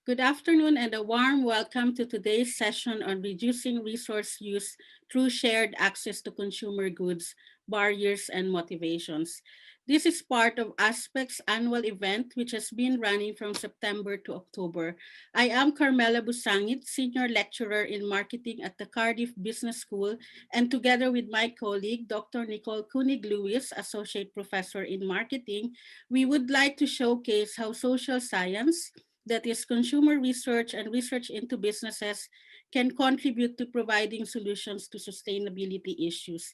Good afternoon and a warm welcome to today's session on reducing resource use through shared access to consumer goods, barriers, and motivations. This is part of Aspect's annual event, which has been running from September to October. I am Carmela Busangit, Senior Lecturer in Marketing at the Cardiff Business School, and together with my colleague, Dr. Nicole Kunig-Lewis, Associate Professor in Marketing, we would like to showcase how social science, that is consumer research and research into businesses, can contribute to providing solutions to sustainability issues.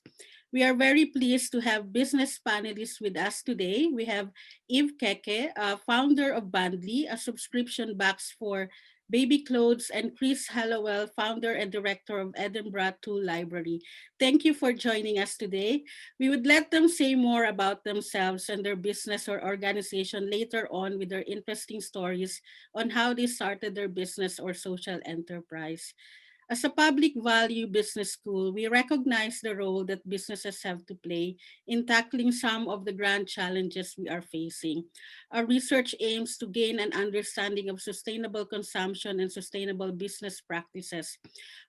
We are very pleased to have business panelists with us today. We have Eve Keke, founder of Bandly, a subscription box for baby clothes, and Chris Hallowell, founder and director of Edinburgh Tool Library. Thank you for joining us today. We would let them say more about themselves and their business or organization later on with their interesting stories on how they started their business or social enterprise. As a public value business school, we recognize the role that businesses have to play in tackling some of the grand challenges we are facing. Our research aims to gain an understanding of sustainable consumption and sustainable business practices.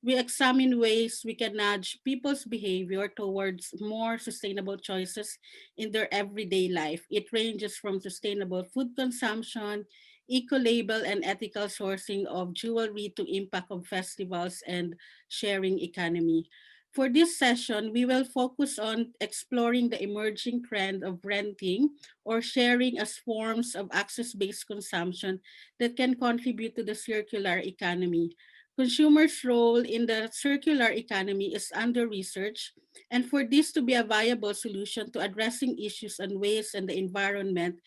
We examine ways we can nudge people's behavior towards more sustainable choices in their everyday life. It ranges from sustainable food consumption, eco-label and ethical sourcing of jewelry to impact of festivals and sharing economy. For this session, we will focus on exploring the emerging trend of renting or sharing as forms of access-based consumption that can contribute to the circular economy. Consumers' role in the circular economy is under research, and for this to be a viable solution to addressing issues on waste and the environment,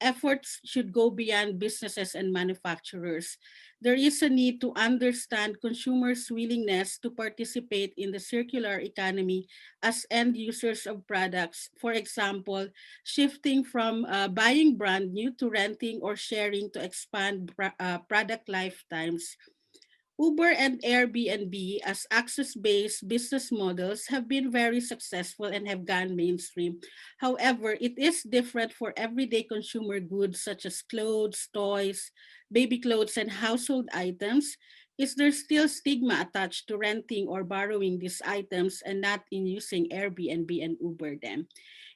efforts should go beyond businesses and manufacturers. There is a need to understand consumers' willingness to participate in the circular economy as end users of products. For example, shifting from buying brand new to renting or sharing to expand product lifetimes. Uber and Airbnb as access-based business models have been very successful and have gone mainstream. However, it is different for everyday consumer goods such as clothes, toys, baby clothes, and household items. Is there still stigma attached to renting or borrowing these items and not in using Airbnb and Uber them?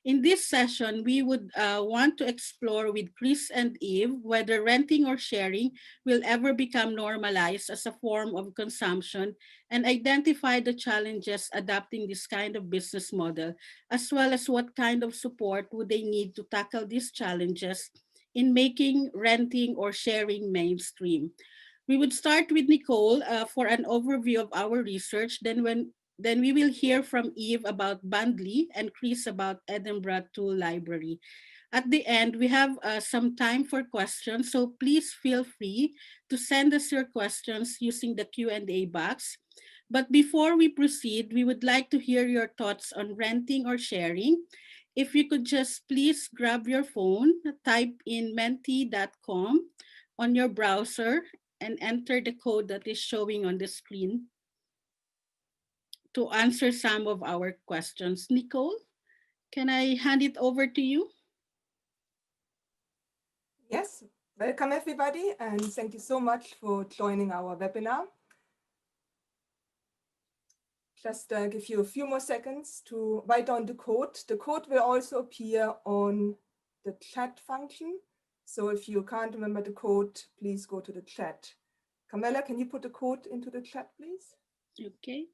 In this session, we would want to explore with Chris and Eve whether renting or sharing will ever become normalized as a form of consumption and identify the challenges adopting this kind of business model, as well as what kind of support would they need to tackle these challenges in making renting or sharing mainstream. We would start with Nicole for an overview of our research. Then we will hear from Eve about Bandly and Chris about Edinburgh Tool Library. At the end, we have some time for questions, so please feel free to send us your questions using the Q&A box. But before we proceed, we would like to hear your thoughts on renting or sharing. If you could just please grab your phone, type in menti.com on your browser and enter the code that is showing on the screen to answer some of our questions. Nicole, can I hand it over to you? Yes, welcome everybody, and thank you so much for joining our webinar. Just give you a few more seconds to write down the code. The code will also appear on the chat function. So if you can't remember the code, please go to the chat. Carmela, can you put the code into the chat, please? Okay.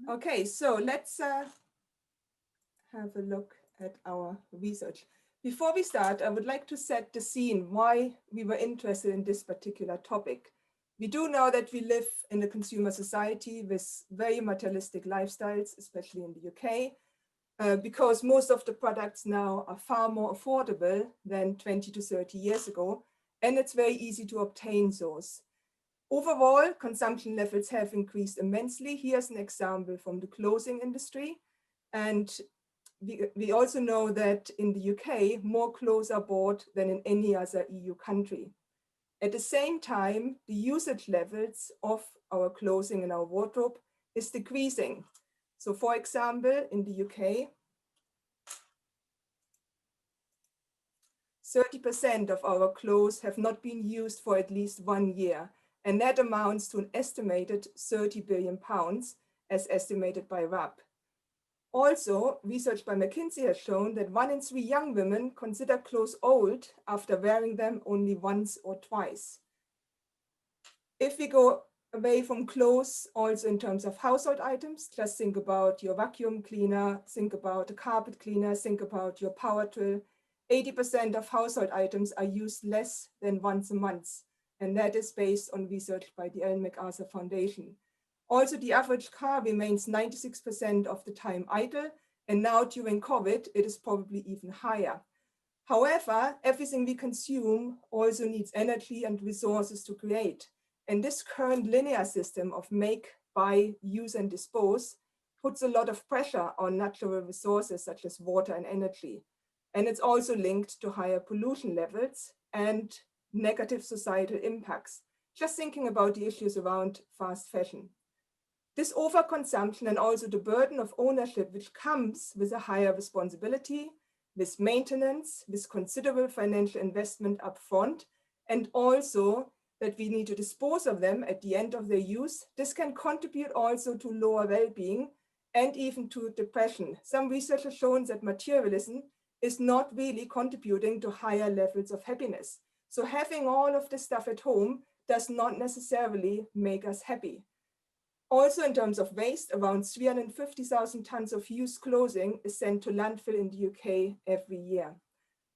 Okay, so let's have a look at our research. Before we start, I would like to set the scene why we were interested in this particular topic. We do know that we live in a consumer society with very materialistic lifestyles, especially in the UK, because most of the products now are far more affordable than 20 to 30 years ago, and it's very easy to obtain those. Overall, consumption levels have increased immensely. Here's an example from the clothing industry. And we also know that in the UK, more clothes are bought than in any other EU country. At the same time, the usage levels of our clothing and our wardrobe is decreasing. So for example, in the UK, 30% of our clothes have not been used for at least 1 year, and that amounts to an estimated 30 billion pounds, as estimated by RAP. Also, research by McKinsey has shown that 1 in 3 young women consider clothes old after wearing them only once or twice. If we go away from clothes, also in terms of household items, just think about your vacuum cleaner, think about a carpet cleaner, think about your power tool. 80% of household items are used less than once a month, and that is based on research by the Ellen MacArthur Foundation. Also, the average car remains 96% of the time idle, and now during COVID, it is probably even higher. However, everything we consume also needs energy and resources to create. And this current linear system of make, buy, use, and dispose puts a lot of pressure on natural resources such as water and energy. And it's also linked to higher pollution levels and negative societal impacts. Just thinking about the issues around fast fashion. This overconsumption and also the burden of ownership, which comes with a higher responsibility, with maintenance, with considerable financial investment upfront, and also that we need to dispose of them at the end of their use. This can contribute also to lower well-being and even to depression. Some research has shown that materialism is not really contributing to higher levels of happiness. So having all of this stuff at home does not necessarily make us happy. Also, in terms of waste, around 350,000 tons of used clothing is sent to landfill in the UK every year.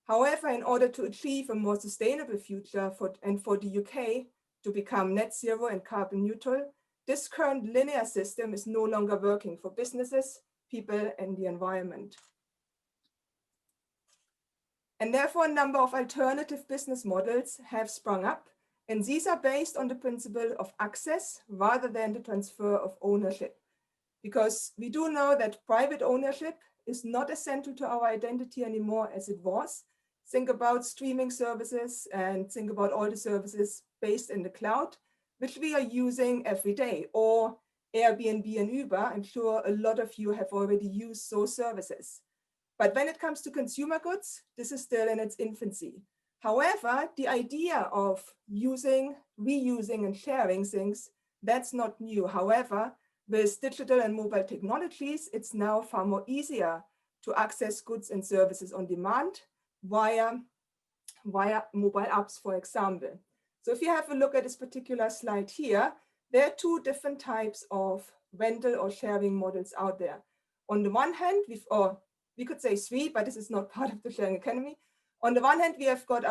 However, in order to achieve a more sustainable future for the UK to become net zero and carbon neutral, this current linear system is no longer working for businesses, people, and the environment. And therefore, a number of alternative business models have sprung up, and these are based on the principle of access rather than the transfer of ownership. Because we do know that private ownership is not as central to our identity anymore as it was. Think about streaming services and think about all the services based in the cloud, which we are using every day, or Airbnb and Uber. I'm sure a lot of you have already used those services. But when it comes to consumer goods, this is still in its infancy. However, the idea of using, reusing, and sharing things, that's not new. However, with digital and mobile technologies, it's now far more easier to access goods and services on demand via mobile apps, for example. So if you have a look at this particular slide here, there are 2 different types of rental or sharing models out there. On the one hand, we could say 3, but this is not part of the sharing economy. On the one hand, we have got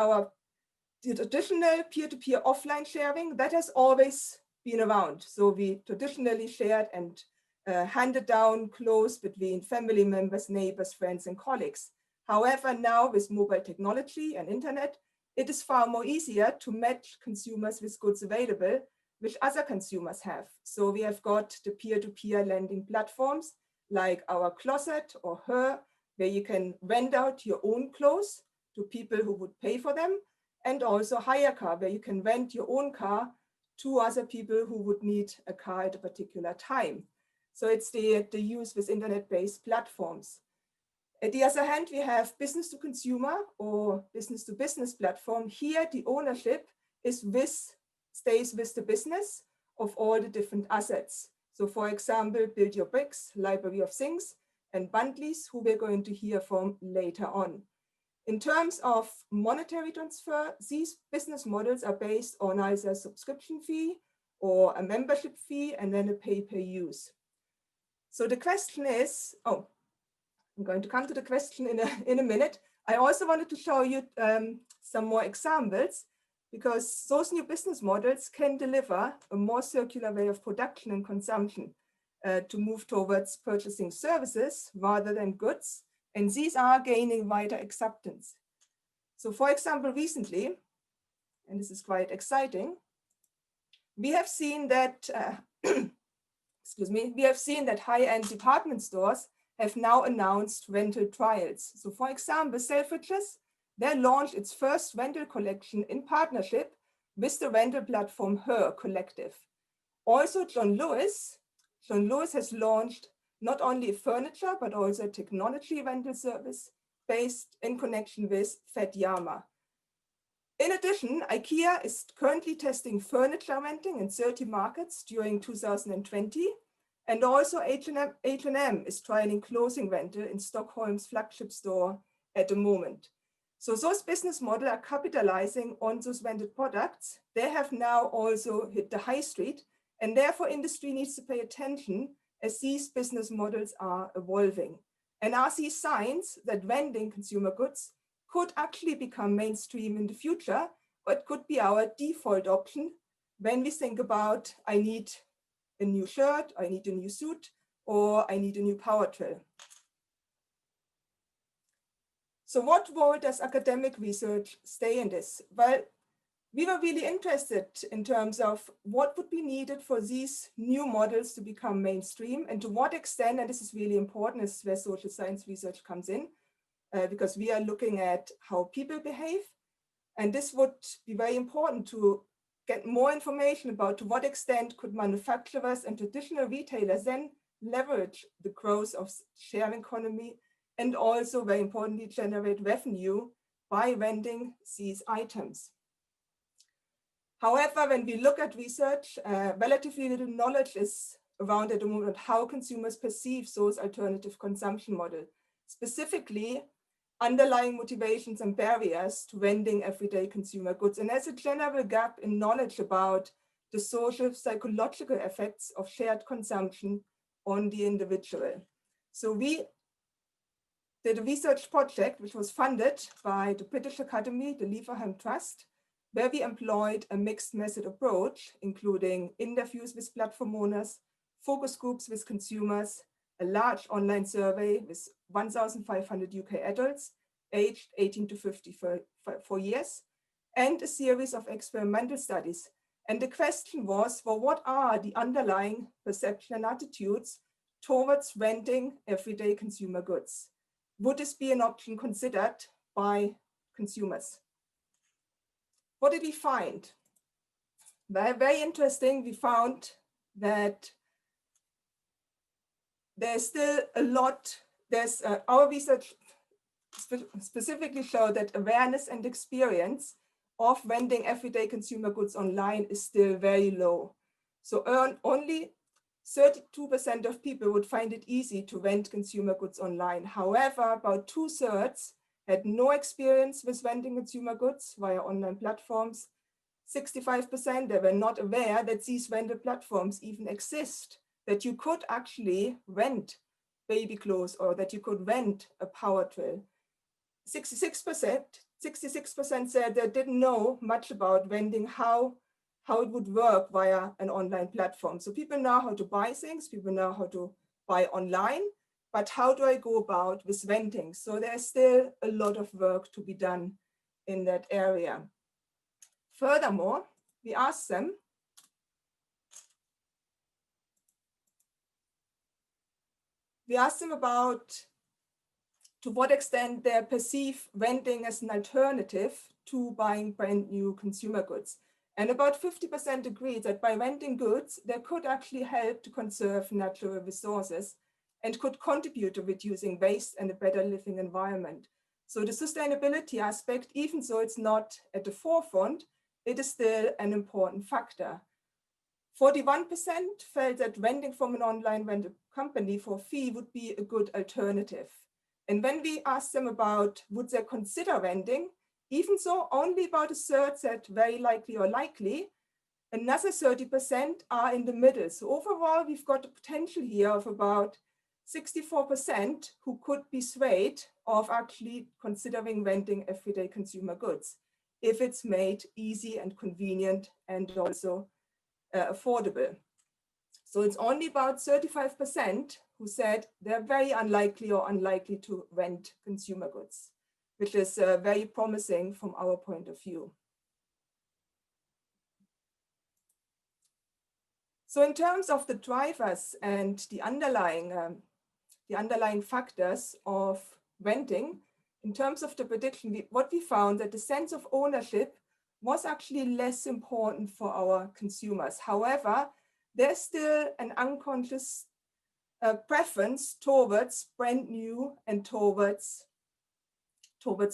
the traditional peer-to-peer offline sharing that has always been around. So we traditionally shared and handed down clothes between family members, neighbors, friends, and colleagues. However, now with mobile technology and internet, it is far more easier to match consumers with goods available, which other consumers have. So we have got the peer-to-peer lending platforms like Our Closet or Her, where you can rent out your own clothes to people who would pay for them, and also Hire Car, where you can rent your own car to other people who would need a car at a particular time. So it's the use with internet-based platforms. At the other hand, we have business to consumer or business to business platform. Here, the ownership stays with the business of all the different assets. So for example, Build Your Bricks, Library of Things, and Bundlies, who we're going to hear from later on. In terms of monetary transfer, these business models are based on either a subscription fee or a membership fee and then a pay-per-use. So the question is, I'm going to come to the question in a minute. I also wanted to show you some more examples because those new business models can deliver a more circular way of production and consumption to move towards purchasing services rather than goods. And these are gaining wider acceptance. So for example, recently, and this is quite exciting, we have seen that, we have seen that high-end department stores have now announced rental trials. So for example, Selfridges, they launched its first rental collection in partnership with the rental platform Her Collective. Also, John Lewis has launched not only furniture, but also a technology rental service based in connection with Fat Yama. In addition, IKEA is currently testing furniture renting in 30 markets during 2020. And also H&M is trialing clothing rental in Stockholm's flagship store at the moment. So those business models are capitalizing on those rented products. They have now also hit the high street, and therefore industry needs to pay attention as these business models are evolving. And are these signs that vending consumer goods could actually become mainstream in the future, but could be our default option when we think about, I need a new shirt, I need a new suit, or I need a new power drill. So what role does academic research stay in this? Well, we were really interested in terms of what would be needed for these new models to become mainstream, and to what extent, and this is really important, is where social science research comes in, because we are looking at how people behave. And this would be very important to get more information about to what extent could manufacturers and traditional retailers then leverage the growth of sharing economy, and also, very importantly, generate revenue by vending these items. However, when we look at research, relatively little knowledge is around at the moment how consumers perceive those alternative consumption models, specifically underlying motivations and barriers to vending everyday consumer goods. And there's a general gap in knowledge about the social psychological effects of shared consumption on the individual. So we did a research project which was funded by the British Academy, the Leverhulme Trust, where we employed a mixed method approach, including interviews with platform owners, focus groups with consumers, a large online survey with 1,500 UK adults aged 18 to 54 years, and a series of experimental studies. And the question was, well, what are the underlying perception and attitudes towards renting everyday consumer goods? Would this be an option considered by consumers? What did we find? Very interesting. We found that there's still a lot. Our research specifically showed that awareness and experience of vending everyday consumer goods online is still very low. So only 32% of people would find it easy to rent consumer goods online. However, about 2/3 had no experience with renting consumer goods via online platforms. 65%, they were not aware that these rental platforms even exist, that you could actually rent baby clothes or that you could rent a power drill. 66% said they didn't know much about vending, how it would work via an online platform. So people know how to buy things, people know how to buy online, but how do I go about with vending? So there's still a lot of work to be done in that area. Furthermore, we asked them about to what extent they perceive vending as an alternative to buying brand new consumer goods. And about 50% agreed that by renting goods, they could actually help to conserve natural resources and could contribute to reducing waste and a better living environment. So the sustainability aspect, even though it's not at the forefront, it is still an important factor. 41% felt that renting from an online rental company for a fee would be a good alternative. And when we asked them about would they consider renting, even so only about 1/3 said very likely or likely, another 30% are in the middle. So overall, we've got a potential here of about 64% who could be swayed of actually considering renting everyday consumer goods if it's made easy and convenient and also affordable. So it's only about 35% who said they're very unlikely to rent consumer goods, which is very promising from our point of view. So in terms of the drivers and the underlying factors of renting, in terms of the prediction, what we found that the sense of ownership was actually less important for our consumers. However, there's still an unconscious preference towards brand new and towards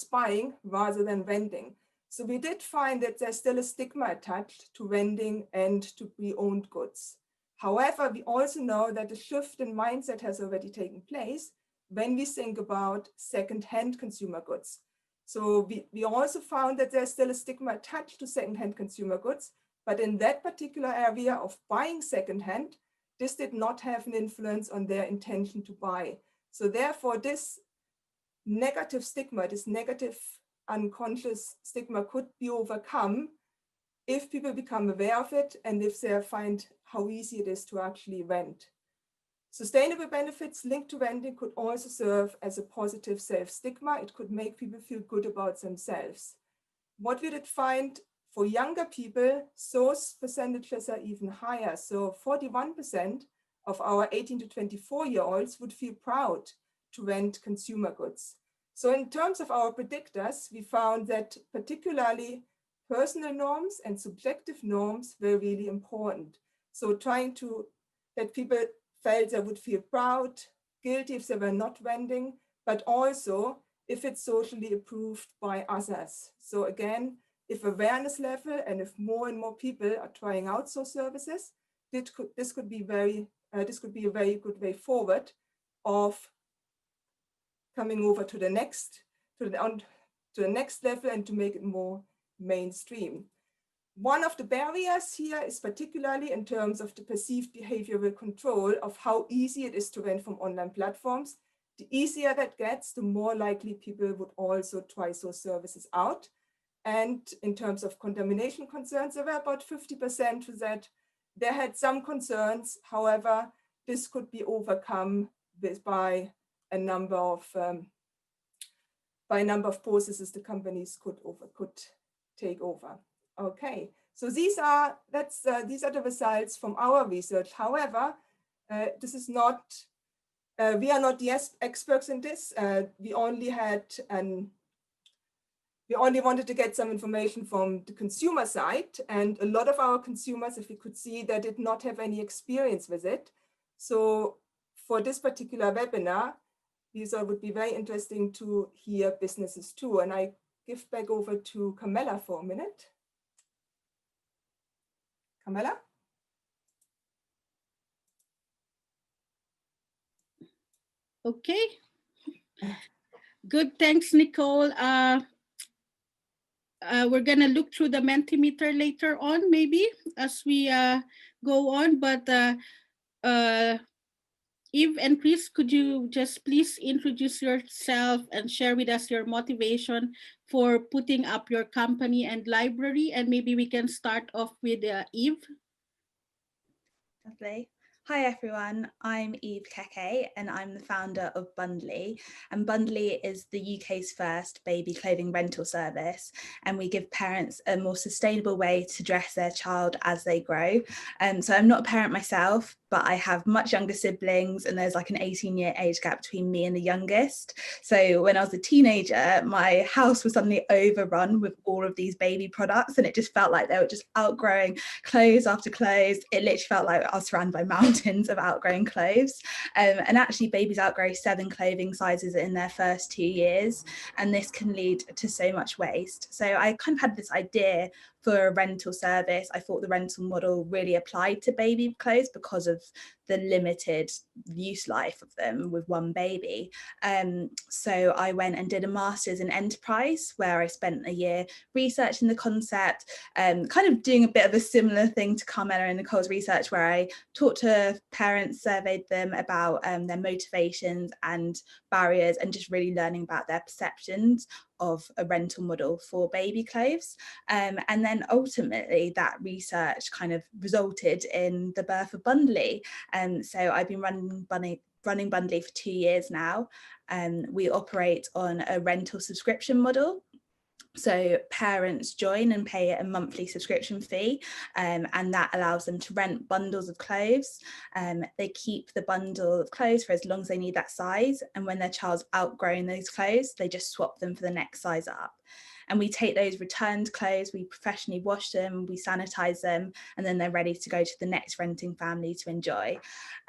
buying rather than renting. So we did find that there's still a stigma attached to vending and to pre-owned goods. However, we also know that a shift in mindset has already taken place when we think about second-hand consumer goods. So we also found that there's still a stigma attached to second-hand consumer goods, but in that particular area of buying second-hand, this did not have an influence on their intention to buy. So therefore, this negative stigma, this negative unconscious stigma could be overcome if people become aware of it and if they find how easy it is to actually rent. Sustainable benefits linked to renting could also serve as a positive self-stigma. It could make people feel good about themselves. What we did find for younger people, those percentages are even higher. So 41% of our 18 to 24-year-olds would feel proud to rent consumer goods. So in terms of our predictors, we found that particularly personal norms and subjective norms were really important. So trying to, that people felt they would feel proud, guilty if they were not renting, but also if it's socially approved by others. So again, if awareness level and if more and more people are trying out those services, this could be a very good way forward of coming over to the next level and to make it more mainstream. One of the barriers here is particularly in terms of the perceived behavioral control of how easy it is to rent from online platforms. The easier that gets, the more likely people would also try those services out. And in terms of contamination concerns, there were about 50% who said they had some concerns. However, this could be overcome by a number of processes the companies could take over. Okay, so these are the results from our research. However, this is not. We are not the experts in this. We only wanted to get some information from the consumer side, and a lot of our consumers, if we could see, they did not have any experience with it. So for this particular webinar, these would be very interesting to hear businesses too. And I give back over to Camilla for a minute. Camilla? Okay. Good. Thanks, Nicole. We're going to look through the Mentimeter later on, maybe, as we go on. But Eve and Chris, could you just please introduce yourself and share with us your motivation for putting up your company and library? And maybe we can start off with Eve. Lovely. Hi everyone, I'm Eve Keke and I'm the founder of Bundly. And Bundly is the UK's first baby clothing rental service, and we give parents a more sustainable way to dress their child as they grow. So I'm not a parent myself, but I have much younger siblings, and there's like an 18-year age gap between me and the youngest. So when I was a teenager, my house was suddenly overrun with all of these baby products, and it just felt like they were just outgrowing clothes after clothes. It literally felt like I was surrounded by mountains of outgrowing clothes. And actually babies outgrow 7 clothing sizes in their first 2 years, and this can lead to so much waste. So I kind of had this idea for a rental service. I thought the rental model really applied to baby clothes because of the limited use life of them with one baby. So I went and did a master's in enterprise, where I spent a year researching the concept, kind of doing a bit of a similar thing to Carmela and Nicole's research, where I talked to parents, surveyed them about their motivations and barriers, and just really learning about their perceptions of a rental model for baby clothes. And then ultimately that research kind of resulted in the birth of Bundly. So I've been running Bundly for 2 years now. We operate on a rental subscription model. So parents join and pay a monthly subscription fee, and that allows them to rent bundles of clothes. They keep the bundle of clothes for as long as they need that size, and when their child's outgrown those clothes, they just swap them for the next size up. And we take those returned clothes, we professionally wash them, we sanitize them, and then they're ready to go to the next renting family to enjoy.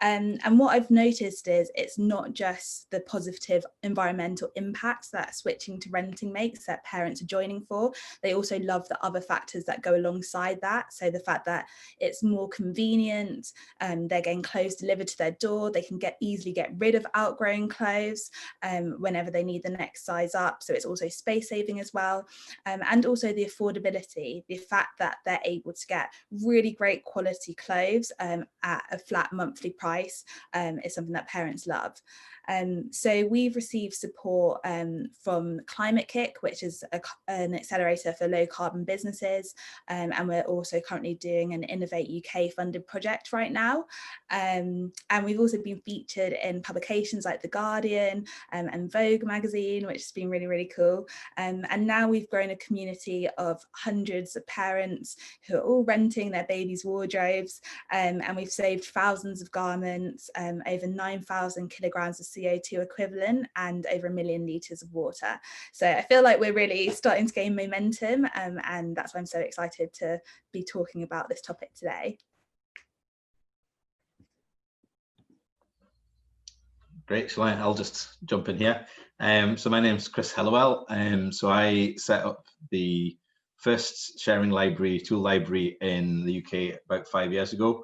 And what I've noticed is it's not just the positive environmental impacts that switching to renting makes that parents are joining for. They also love the other factors that go alongside that. So the fact that it's more convenient, they're getting clothes delivered to their door, they can easily get rid of outgrown clothes whenever they need the next size up. So it's also space saving as well. And also the affordability, the fact that they're able to get really great quality clothes at a flat monthly price is something that parents love. So we've received support from Climate Kick, which is an accelerator for low carbon businesses, and we're also currently doing an Innovate UK funded project right now. And we've also been featured in publications like The Guardian and Vogue magazine, which has been really, really cool. And now we've grown a community of hundreds of parents who are all renting their babies' wardrobes, and we've saved thousands of garments, over 9,000 kilograms of CO2 equivalent, and over 1 million litres of water. So I feel like we're really starting to gain momentum, and that's why I'm so excited to be talking about this topic today. Great, so I'll just jump in here. So my name's Chris Hellowell. So I set up the first sharing library, tool library in the UK about 5 years ago,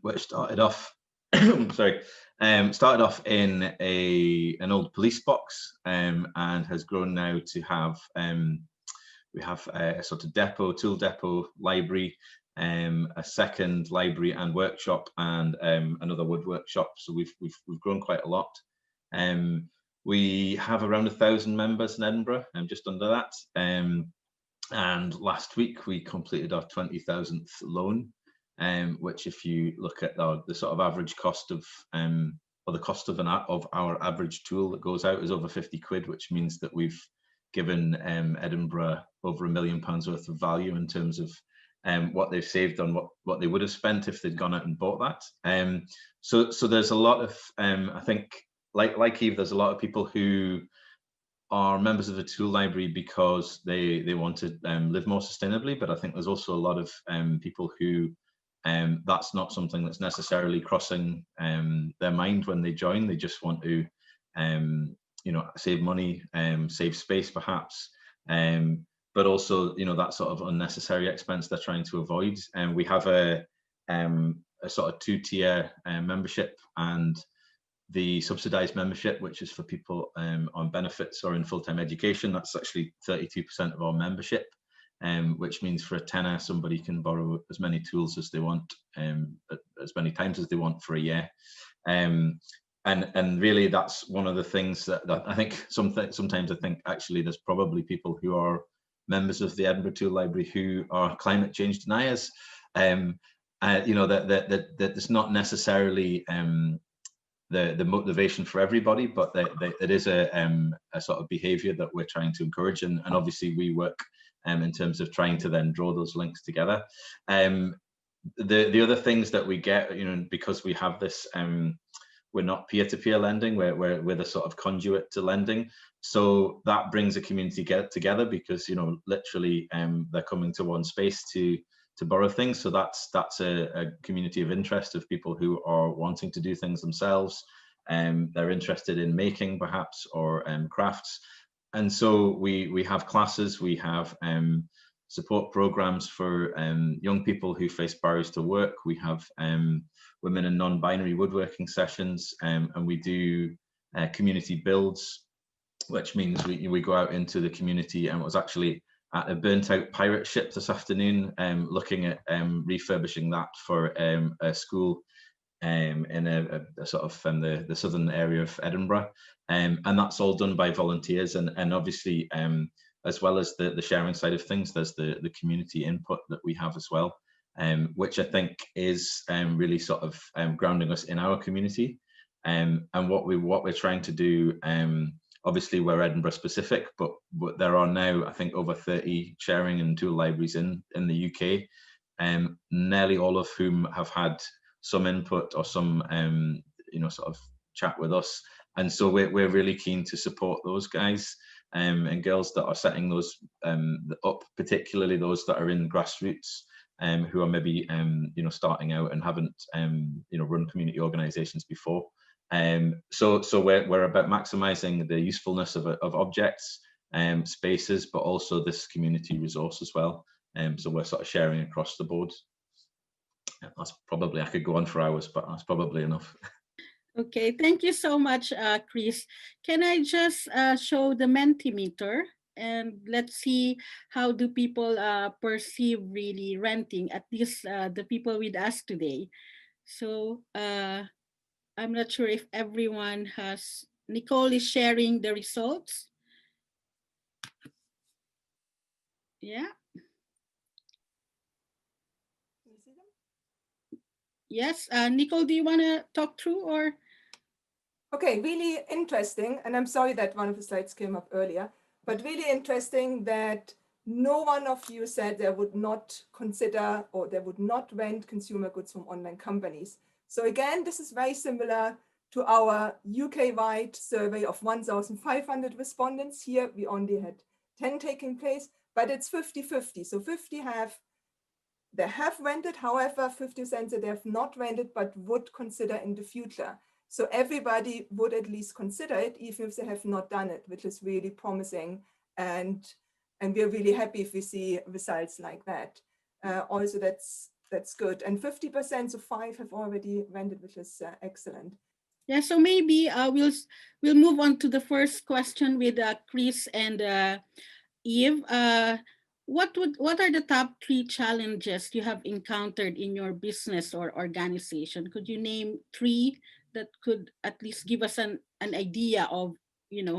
which started off, started off in an old police box, and has grown now to have, we have a sort of depot, tool depot library, a second library and workshop, and another wood workshop. So we've grown quite a lot. We have around 1,000 members in Edinburgh, and just under that. And last week we completed our 20,000th loan, which, if you look at the sort of average cost of, or the cost of our average tool that goes out is over 50 quid, which means that we've given Edinburgh over £1 million worth of value in terms of what they've saved on what they would have spent if they'd gone out and bought that. So there's a lot of, I think, like Eve, there's a lot of people who are members of the tool library because they want to live more sustainably, but I think there's also a lot of people who that's not something that's necessarily crossing their mind when they join. They just want to save money, save space perhaps, but also that sort of unnecessary expense they're trying to avoid. And we have a sort of two-tier membership, and the subsidized membership, which is for people on benefits or in full-time education. That's actually 32% of our membership, which means for a tenner somebody can borrow as many tools as they want, as many times as they want for a year. And really that's one of the things that I think sometimes I think actually there's probably people who are members of the Edinburgh Tool Library who are climate change deniers. That it's not necessarily the motivation for everybody, but it is a sort of behaviour that we're trying to encourage, and obviously we work in terms of trying to then draw those links together. The other things that we get, because we have this, we're not peer-to-peer lending, we're the sort of conduit to lending. So that brings a community together because, literally they're coming to one space to borrow things. So that's a community of interest of people who are wanting to do things themselves. They're interested in making perhaps, or crafts. And so we have classes, we have support programs for young people who face barriers to work. We have women and non-binary woodworking sessions, and we do community builds, which means we go out into the community. And it was actually at a burnt out pirate ship this afternoon, looking at refurbishing that for a school in a sort of the southern area of Edinburgh. And that's all done by volunteers, and obviously as well as the sharing side of things, there's the community input that we have as well, which I think is really sort of grounding us in our community. And what we're trying to do, obviously we're Edinburgh specific, but there are now, I think, over 30 sharing and tool libraries in the UK, nearly all of whom have had some input or some sort of chat with us. And so we're really keen to support those guys. and girls that are setting those up, particularly those that are in grassroots, who are maybe starting out and haven't run community organisations before. So we're about maximising the usefulness of objects, spaces, but also this community resource as well. So we're sort of sharing across the board. That's probably, I could go on for hours, but that's probably enough. Okay, thank you so much, Chris. Can I just show the Mentimeter, and let's see how do people perceive really renting, at least the people with us today. So I'm not sure if everyone has, Nicole is sharing the results. Yeah. Yes, Nicole, do you want to talk through or? Okay, really interesting. And I'm sorry that one of the slides came up earlier, but really interesting that no one of you said they would not consider or they would not rent consumer goods from online companies. So again, this is very similar to our UK-wide survey of 1,500 respondents. Here, we only had 10 taking place, but it's 50-50. So 50 they have rented, however, 50% that they have not rented, but would consider in the future. So everybody would at least consider it, even if they have not done it, which is really promising. And we're really happy if we see results like that. Also, that's good. And 50%, so 5 have already rented, which is excellent. Yeah, so maybe we'll move on to the first question with Chris and Eve. What are the top 3 challenges you have encountered in your business or organization? Could you name 3 that could at least give us an idea of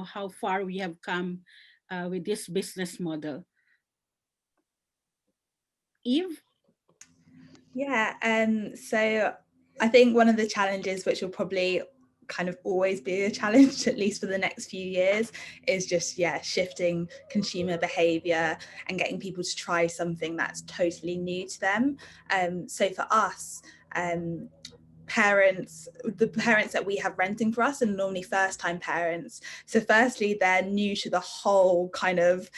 how far we have come with this business model? Eve? Yeah, so I think one of the challenges, which will probably kind of always be a challenge, at least for the next few years, is just shifting consumer behavior and getting people to try something that's totally new to them. So for us, the parents that we have renting for us are normally first-time parents. So firstly, they're new to the whole kind of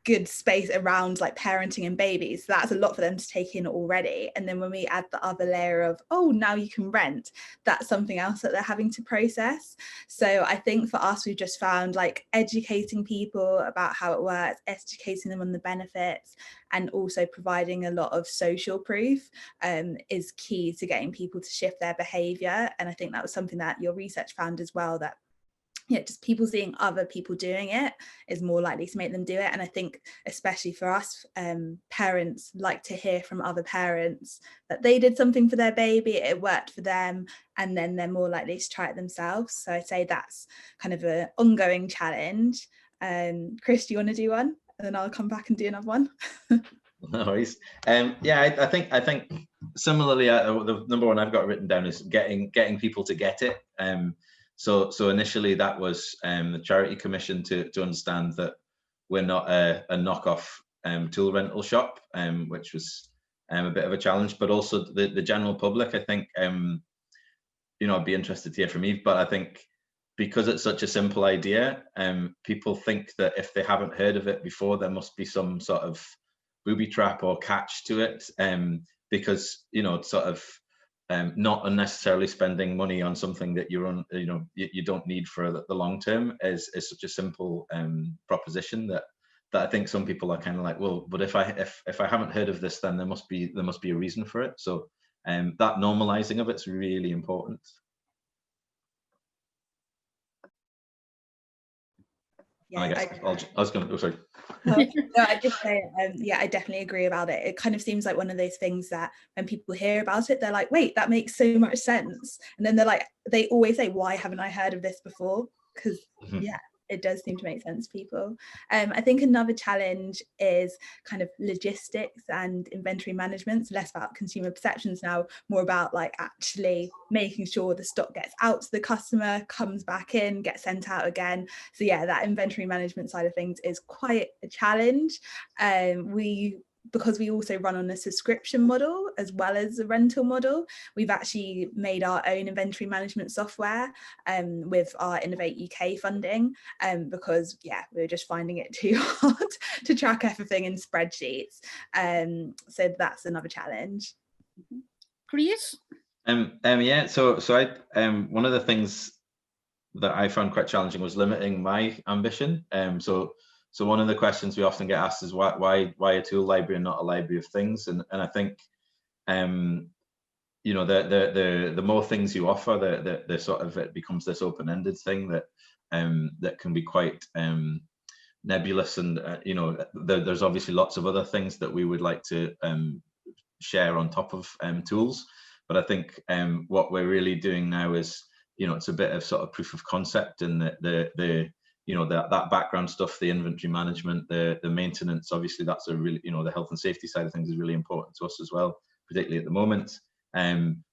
good space around like parenting and babies. So that's a lot for them to take in already. And then when we add the other layer of, oh, now you can rent, that's something else that they're having to process. So I think for us, we've just found like educating people about how it works, educating them on the benefits, and also providing a lot of social proof is key to getting people to shift their behavior. And I think that was something that your research found as well, that just people seeing other people doing it is more likely to make them do it. And I think especially for us, parents like to hear from other parents that they did something for their baby, it worked for them, and then they're more likely to try it themselves. So I'd say that's kind of an ongoing challenge. Chris, do you want to do one? And then I'll come back and do another one. No worries. I think similarly, the number one I've got written down is getting people to get it. So initially that was the Charity Commission to understand that we're not a knockoff tool rental shop, which was a bit of a challenge, but also the general public. I think I'd be interested to hear from Eve, but I think because it's such a simple idea, people think that if they haven't heard of it before, there must be some sort of booby trap or catch to it, because sort of not unnecessarily spending money on something that you don't need for the long term is such a simple proposition that I think some people are kind of like, well, but if I haven't heard of this, then there must be a reason for it. So that normalizing of it's really important. Yeah, I guess I was going to. Oh, sorry. No, I just say, I definitely agree about it. It kind of seems like one of those things that when people hear about it, they're like, wait, that makes so much sense. And then they always say, why haven't I heard of this before? Because it does seem to make sense to people. I think another challenge is kind of logistics and inventory management. It's less about consumer perceptions now, more about like actually making sure the stock gets out to the customer, comes back in, gets sent out again. So that inventory management side of things is quite a challenge. We because we also run on a subscription model as well as a rental model, we've actually made our own inventory management software with our Innovate UK funding, because we were just finding it too hard to track everything in spreadsheets. So that's another challenge. Chris? Yeah, so I one of the things that I found quite challenging was limiting my ambition. So one of the questions we often get asked is why a tool library and not a library of things? And I think you know, the more things you offer, the sort of, it becomes this open-ended thing that that can be quite nebulous, and you know, there's obviously lots of other things that we would like to share on top of tools. But I think what we're really doing now is, you know, it's a bit of sort of proof of concept, and the you know, that background stuff, the inventory management, the maintenance, obviously that's a really, you know, the health and safety side of things is really important to us as well, particularly at the moment.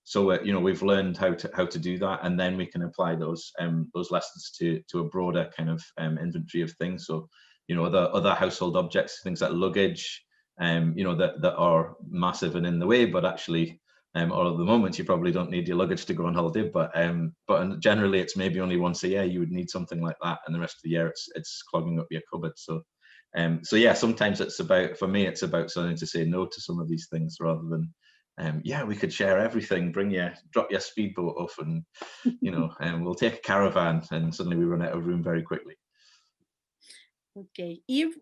So you know, we've learned how to do that, and then we can apply those lessons to a broader kind of inventory of things. So, you know, other household objects, things like luggage, you know, that are massive and in the way, but actually, or at the moment, you probably don't need your luggage to go on holiday, but generally it's maybe only once a year you would need something like that, and the rest of the year it's clogging up your cupboard. So so yeah, sometimes it's about, for me, it's about starting to say no to some of these things, rather than yeah, we could share everything, drop your speedboat off, and you know, we'll take a caravan, and suddenly we run out of room very quickly. Okay, Eve,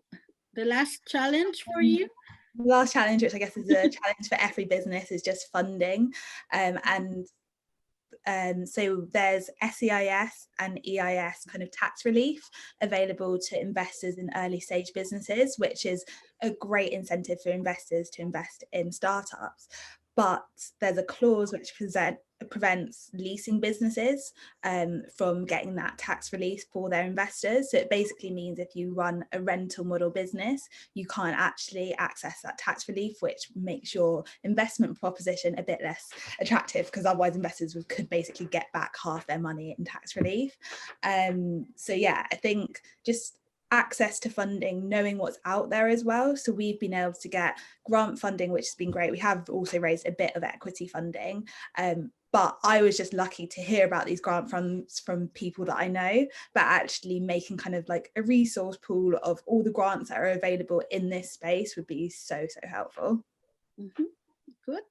the last challenge for you? The last challenge, which I guess is a challenge for every business, is just funding. So there's SEIS and EIS kind of tax relief available to investors in early stage businesses, which is a great incentive for investors to invest in startups. But there's a clause which prevents leasing businesses from getting that tax relief for their investors. So it basically means if you run a rental model business, you can't actually access that tax relief, which makes your investment proposition a bit less attractive, because otherwise investors could basically get back half their money in tax relief. So yeah, I think just access to funding, knowing what's out there as well. So we've been able to get grant funding, which has been great. We have also raised a bit of equity funding, but I was just lucky to hear about these grant funds from people that I know, but actually making kind of like a resource pool of all the grants that are available in this space would be so helpful. Good.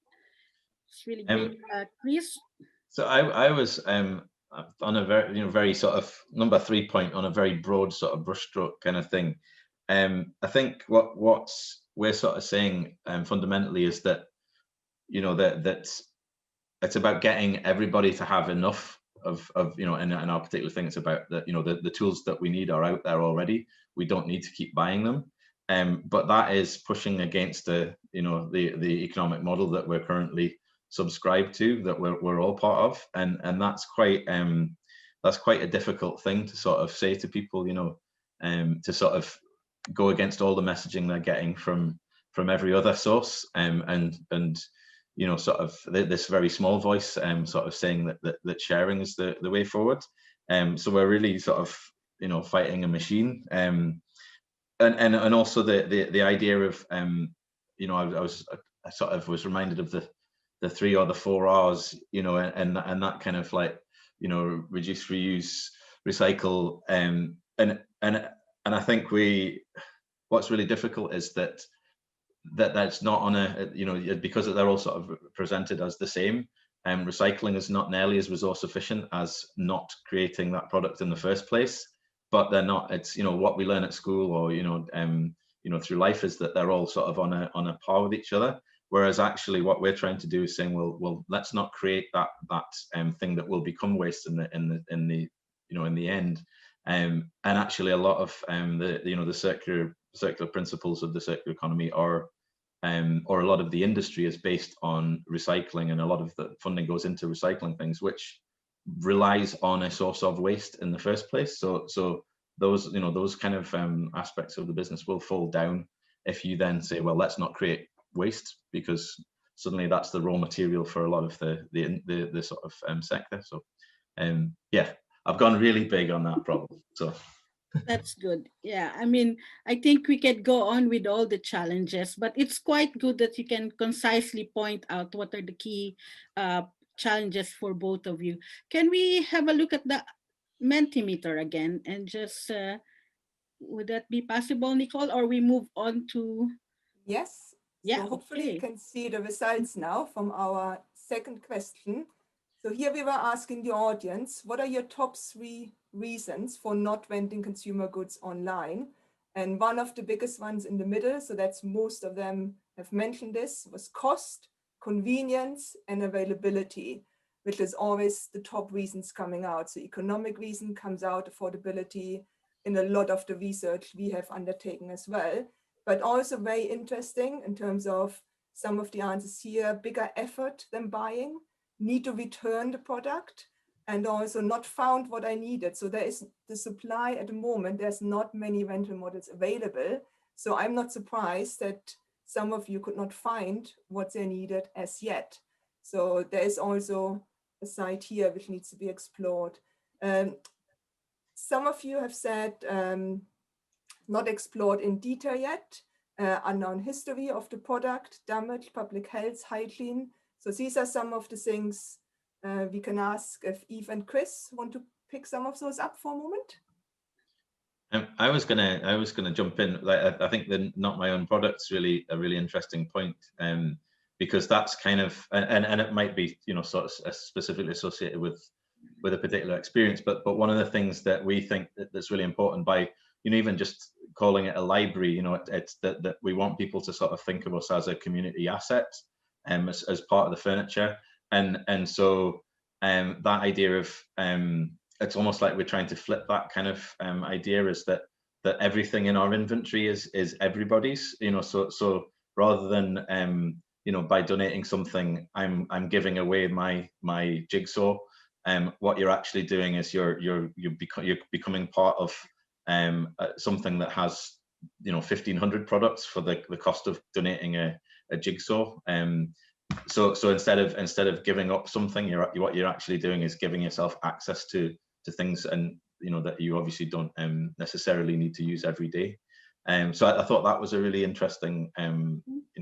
It's really great. Chris? So I was on a very, you know, very sort of number 3 point, on a very broad sort of brushstroke kind of thing. I think what we're sort of saying fundamentally is that, you know, that it's about getting everybody to have enough of you know, in our particular thing, it's about that, you know, the tools that we need are out there already. We don't need to keep buying them. But that is pushing against the, you know, the economic model that we're currently subscribed to, that we're all part of, and that's quite a difficult thing to sort of say to people, you know, to sort of go against all the messaging they're getting from every other source, and you know, sort of this very small voice sort of saying that sharing is the way forward. So we're really sort of, you know, fighting a machine, and also the idea of you know, I sort of was reminded of the 3 or the 4 R's, you know, and that kind of, like, you know, reduce, reuse, recycle, and I think what's really difficult is that's not on a, you know, because they're all sort of presented as the same. Recycling is not nearly as resource efficient as not creating that product in the first place, but they're not. It's, you know, what we learn at school, or you know, through life, is that they're all sort of on a par with each other. Whereas actually what we're trying to do is saying, well, let's not create that thing that will become waste in the you know, in the end. And actually a lot of the, you know, the circular principles of the circular economy are, or a lot of the industry is based on recycling, and a lot of the funding goes into recycling things, which relies on a source of waste in the first place. So those, you know, those kind of aspects of the business will fall down if you then say, well, let's not create waste, because suddenly that's the raw material for a lot of the sort of sector. So yeah, I've gone really big on that problem. So That's good. Yeah, I mean, I think we could go on with all the challenges, but it's quite good that you can concisely point out what are the key uh, challenges for both of you. Can we have a look at the Mentimeter again and just would that be possible, Nicole, or we move on to Yes, yeah, so hopefully you okay. can see the results now from our second question. So here we were asking the audience, what are your top 3 reasons for not renting consumer goods online? And one of the biggest ones in the middle, so that's most of them have mentioned this, was cost, convenience, and availability, which is always the top reasons coming out. So economic reason comes out, affordability, in a lot of the research we have undertaken as well. But also very interesting in terms of some of the answers here, bigger effort than buying, need to return the product, and also not found what I needed. So there is the supply at the moment, there's not many rental models available. So I'm not surprised that some of you could not find what they needed as yet. So there is also a side here which needs to be explored. Some of you have said not explored in detail yet, unknown history of the product, damage, public health, hygiene. So these are some of the things we can ask if Eve and Chris want to pick some of those up for a moment. I was gonna jump in. Like I think the not my own product's really a really interesting point, because that's kind of and it might be sort of specifically associated with a particular experience, but one of the things that we think that's really important by even just calling it a library, it's that we want people to sort of think of us as a community asset, as part of the furniture, and so that idea of it's almost like we're trying to flip that kind of idea, is that everything in our inventory is everybody's, so rather than by donating something, I'm giving away my jigsaw. What you're actually doing is you're becoming part of something that has 1,500 products for the cost of donating a jigsaw. So instead of giving up something, what you're actually doing is giving yourself access to things, and that you obviously don't necessarily need to use every day. So I thought that was a really interesting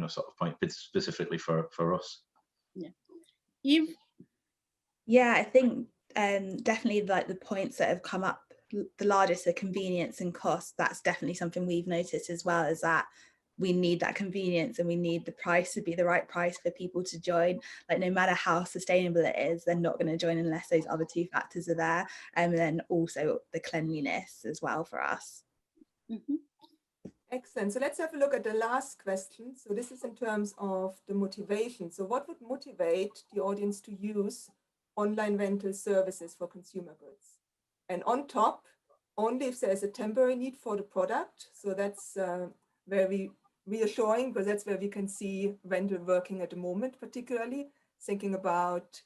sort of point, specifically for us. Yeah. Eve? Yeah, I think definitely like the points that have come up the largest are convenience and cost. That's definitely something we've noticed as well, is that we need that convenience and we need the price to be the right price for people to join. Like no matter how sustainable it is, they're not going to join unless those other 2 factors are there. And then also the cleanliness as well for us. Mm-hmm. Excellent. So let's have a look at the last question. So this is in terms of the motivation. So what would motivate the audience to use online rental services for consumer goods? And on top, only if there is a temporary need for the product. So that's very reassuring, because that's where we can see rental working at the moment, particularly thinking about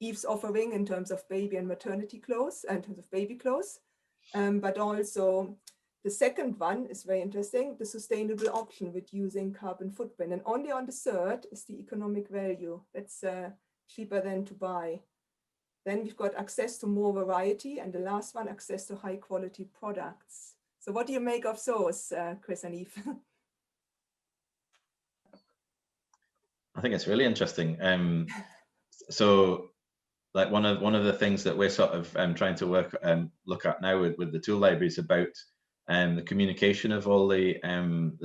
Eve's offering in terms of baby and maternity clothes, in terms of baby clothes, but also the second one is very interesting, the sustainable option, reducing carbon footprint. And only on the third is the economic value. That's cheaper than to buy. Then we've got access to more variety. And the last one, access to high quality products. So what do you make of those, Chris and Eve? I think it's really interesting. So like one of the things that we're sort of trying to look at now with the tool library is about the communication of all the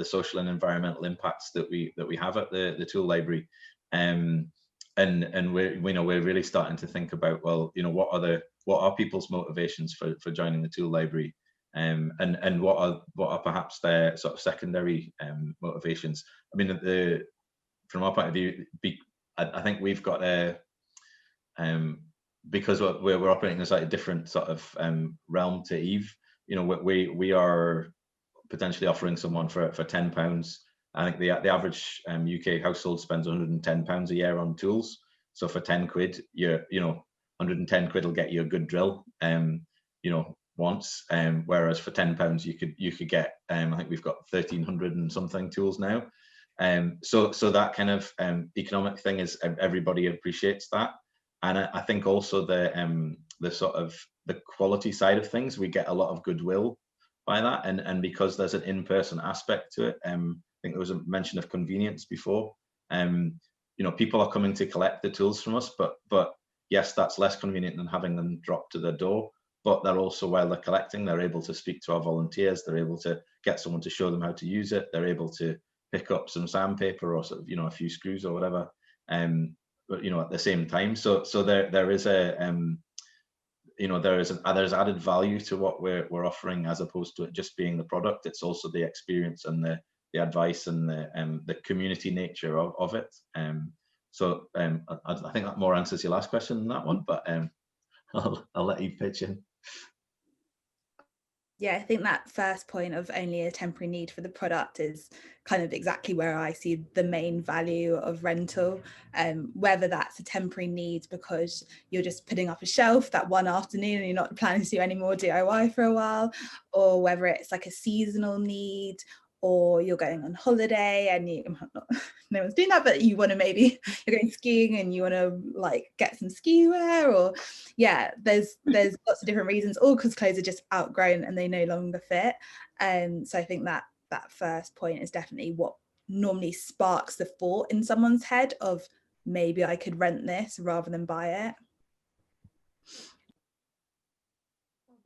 social and environmental impacts that we have at the tool library, and we're really starting to think about, well, what are people's motivations for joining the tool library, and what are perhaps their sort of secondary motivations. I mean, from our point of view, I think we've got a because we're operating in a slightly different sort of realm to Eve. We are potentially offering someone for £10. I think the average UK household spends £110 a year on tools. So for 10 quid, 110 quid will get you a good drill, once. Whereas for £10, you could get, I think we've got 1,300 and something tools now. So that kind of economic thing is, everybody appreciates that. And I think also the sort of the quality side of things, we get a lot of goodwill by that, and because there's an in-person aspect to it. I think there was a mention of convenience before. People are coming to collect the tools from us, but yes, that's less convenient than having them dropped to their door. But they're also, while they're collecting, they're able to speak to our volunteers. They're able to get someone to show them how to use it. They're able to pick up some sandpaper or sort of, a few screws or whatever. But at the same time, so there is a there's added value to what we're offering, as opposed to it just being the product. It's also the experience and the advice and the community nature of it. I think that more answers your last question than that one, but I'll let you pitch in. Yeah, I think that first point of only a temporary need for the product is kind of exactly where I see the main value of rental. Whether that's a temporary need because you're just putting up a shelf that one afternoon and you're not planning to do any more DIY for a while, or whether it's like a seasonal need, or you're going on holiday and no one's doing that, but you want to, maybe you're going skiing and you want to like get some ski wear, or there's lots of different reasons, all because clothes are just outgrown and they no longer fit. So I think that first point is definitely what normally sparks the thought in someone's head of maybe I could rent this rather than buy it.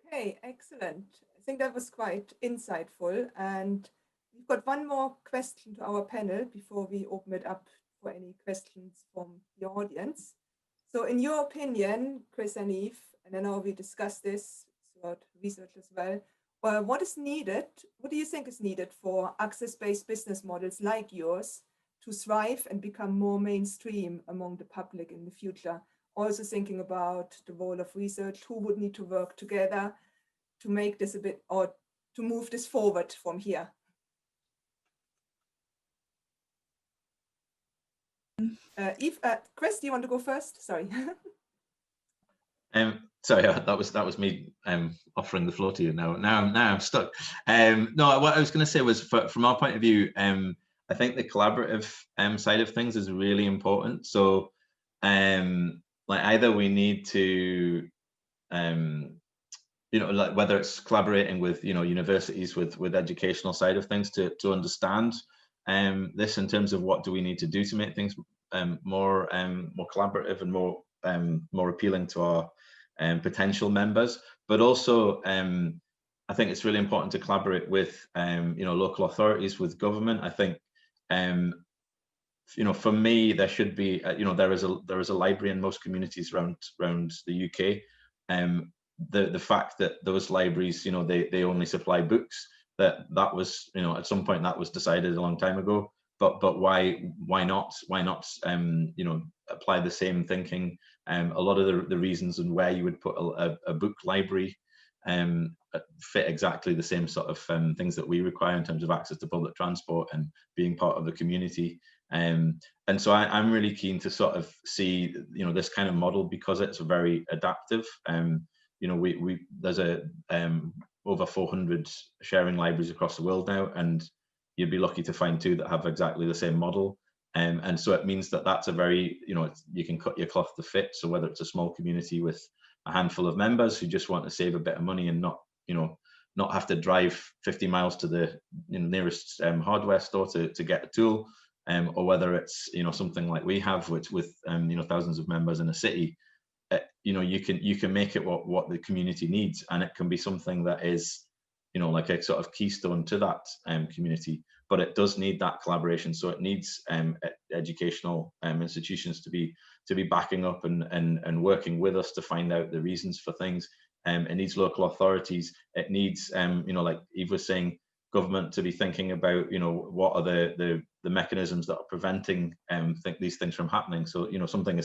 Okay, excellent. I think that was quite insightful, and we've got one more question to our panel before we open it up for any questions from the audience. So in your opinion, Chris and Eve, and I know we discussed this throughout research as well, what is needed? What do you think is needed for access-based business models like yours to thrive and become more mainstream among the public in the future? Also thinking about the role of research, who would need to work together to make this a bit, or to move this forward from here? Eve, Chris, do you want to go first? Sorry. Sorry, that was me offering the floor to you. Now I'm stuck. No, what I was going to say was, from our point of view, I think the collaborative side of things is really important. So, like, either we need to, like, whether it's collaborating with universities with educational side of things to understand this in terms of what do we need to do to make things more collaborative and more appealing to our potential members, but also I think it's really important to collaborate with local authorities, with government. I think for me, there should be there is a library in most communities around the UK. The fact that those libraries they only supply books, that was at some point that was decided a long time ago, but why not apply the same thinking? A lot of the reasons and where you would put a book library fit exactly the same sort of things that we require in terms of access to public transport and being part of the community. And so I'm really keen to sort of see this kind of model, because it's very adaptive. There's over 400 sharing libraries across the world now, and you'd be lucky to find 2 that have exactly the same model. And so it means that that's a very, you can cut your cloth to fit. So whether it's a small community with a handful of members who just want to save a bit of money and not have to drive 50 miles to the nearest hardware store to get a tool, or whether it's something like we have, which with thousands of members in a city, you can make it what the community needs, and it can be something that is like a sort of keystone to that community. But it does need that collaboration. So it needs educational institutions to be backing up and working with us to find out the reasons for things. It needs local authorities. It needs like Eve was saying, government to be thinking about what are the mechanisms that are preventing these things from happening. So something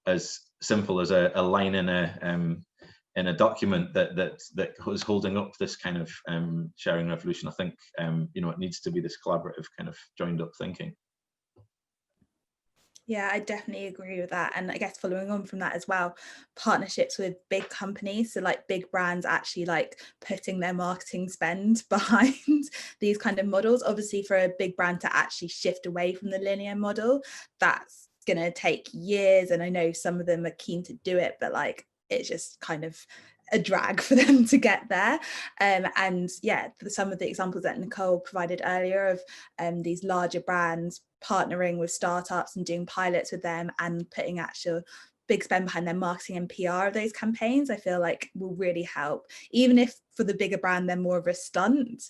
as simple as a line in a document that is holding up this kind of sharing revolution. I think it needs to be this collaborative kind of joined up thinking. Yeah, I definitely agree with that. And I guess following on from that as well, partnerships with big companies, so like big brands actually like putting their marketing spend behind these kind of models. Obviously, for a big brand to actually shift away from the linear model, that's going to take years. And I know some of them are keen to do it, but like it's just kind of a drag for them to get there. And yeah, some of the examples that Nicole provided earlier of these larger brands partnering with startups and doing pilots with them and putting actual big spend behind their marketing and PR of those campaigns, I feel like will really help. Even if for the bigger brand, they're more of a stunt,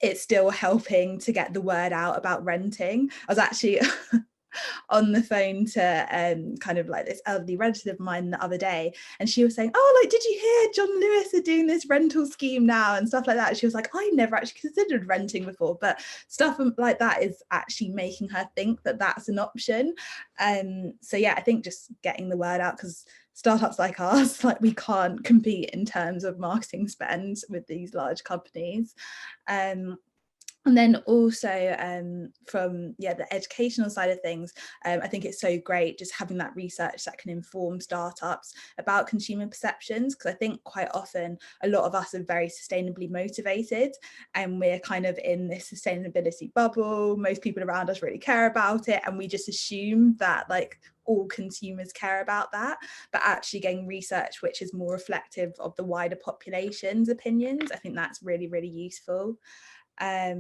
it's still helping to get the word out about renting. I was actually on the phone to kind of like this elderly relative of mine the other day, and she was saying, oh, like, did you hear John Lewis are doing this rental scheme now and stuff like that? She was like, I never actually considered renting before, but stuff like that is actually making her think that that's an option. So yeah, I think just getting the word out, because startups like ours, like, we can't compete in terms of marketing spend with these large companies. And then also from the educational side of things, I think it's so great just having that research that can inform startups about consumer perceptions, because I think quite often a lot of us are very sustainably motivated and we're kind of in this sustainability bubble. Most people around us really care about it, and we just assume that like all consumers care about that, but actually getting research which is more reflective of the wider population's opinions, I think that's really, really useful. Yeah.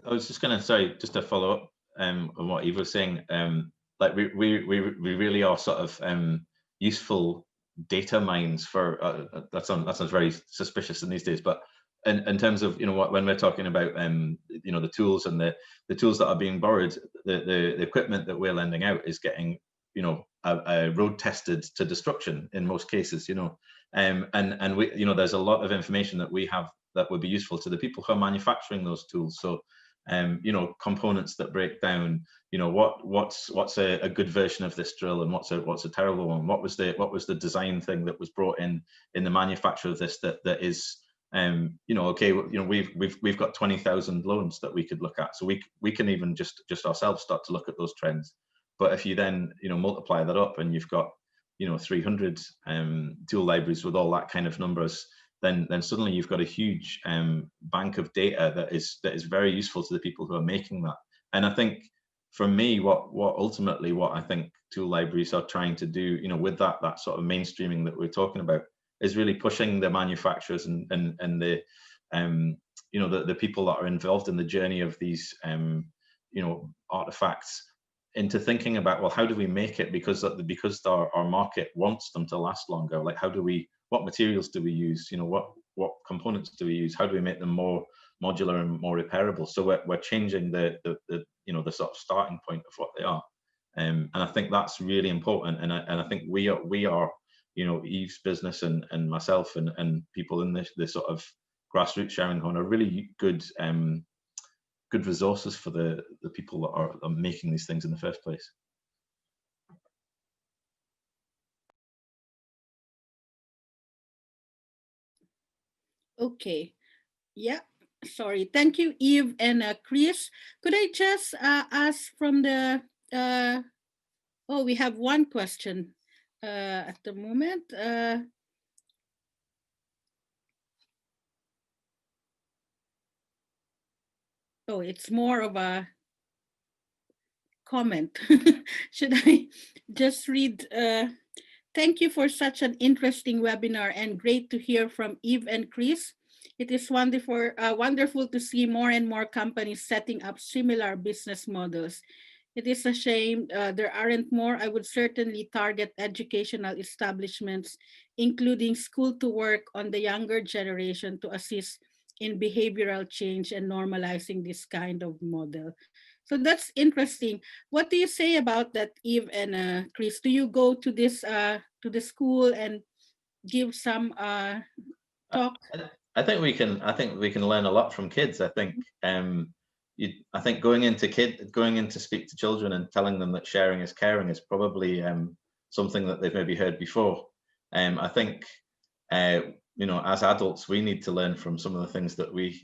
I was just going to say, just to follow up on what Eve was saying, like we really are sort of useful data mines for that sounds very suspicious in these days, but in terms of, you know, when we're talking about you know, the tools and the tools that are being borrowed, the equipment that we're lending out is getting, you know, road tested to destruction in most cases, you know, and we, you know, there's a lot of information that we have that would be useful to the people who are manufacturing those tools. So you know, components that break down, you know, what's a good version of this drill and what's a terrible one, what was the design thing that was brought in the manufacture of this that is you know, okay, you know, we've got 20,000 loans that we could look at, so we can even just ourselves start to look at those trends. But if you then, you know, multiply that up and you've got, you know, 300 tool libraries with all that kind of numbers, then suddenly you've got a huge bank of data that is very useful to the people who are making that. And I think for me, what ultimately what I think tool libraries are trying to do, you know, with that sort of mainstreaming that we're talking about, is really pushing the manufacturers and the you know, the people that are involved in the journey of these you know, artifacts into thinking about, well, how do we make it, because our market wants them to last longer. Like, what materials do we use? You know, what components do we use? How do we make them more modular and more repairable? So we're changing the you know, the sort of starting point of what they are, and I think that's really important. And I think we are, you know, Eve's business and myself and people in this sort of grassroots sharing home are really good good resources for the people that are making these things in the first place. Okay. Yeah. Sorry. Thank you, Eve and Chris. Could I just ask from the oh, we have one question at the moment. Oh, it's more of a comment. Should I just read? Thank you for such an interesting webinar and great to hear from Eve and Chris. It is wonderful to see more and more companies setting up similar business models. It is a shame there aren't more. I would certainly target educational establishments, including school to work on the younger generation to assist in behavioral change and normalizing this kind of model. So that's interesting. What do you say about that, Eve and Chris? Do you go to to the school and give some talk? I think we can learn a lot from kids. I think I think going into speak to children and telling them that sharing is caring is probably something that they've maybe heard before. I think you know, as adults, we need to learn from some of the things that we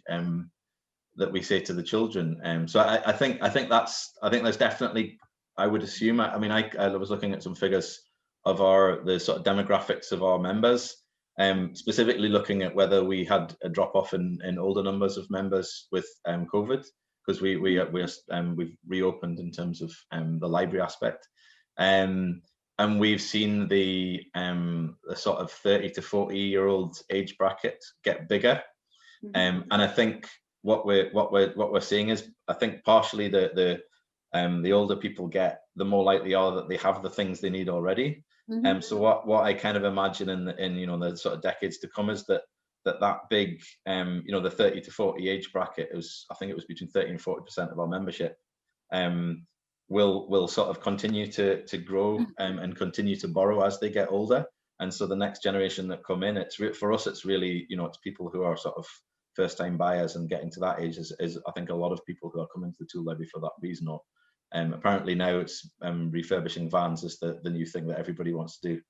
say to the children. So I think there's definitely, I would assume, I mean, I was looking at some figures of the sort of demographics of our members, specifically looking at whether we had a drop off in older numbers of members with COVID, because we've reopened in terms of the library aspect. And and we've seen the sort of 30 to 40-year-old age bracket get bigger. And I think what we're seeing is, I think partially the older people get, the more likely are that they have the things they need already. So what I kind of imagine in you know, the sort of decades to come is that big you know, the 30 to 40 age bracket is, I think it was between 30 and 40% of our membership, will sort of continue to grow and continue to borrow as they get older. And so the next generation that come in, for us, it's really, you know, it's people who are sort of first-time buyers and getting to that age is I think a lot of people who are coming to the tool library for that reason. Or apparently now it's refurbishing vans is the new thing that everybody wants to do.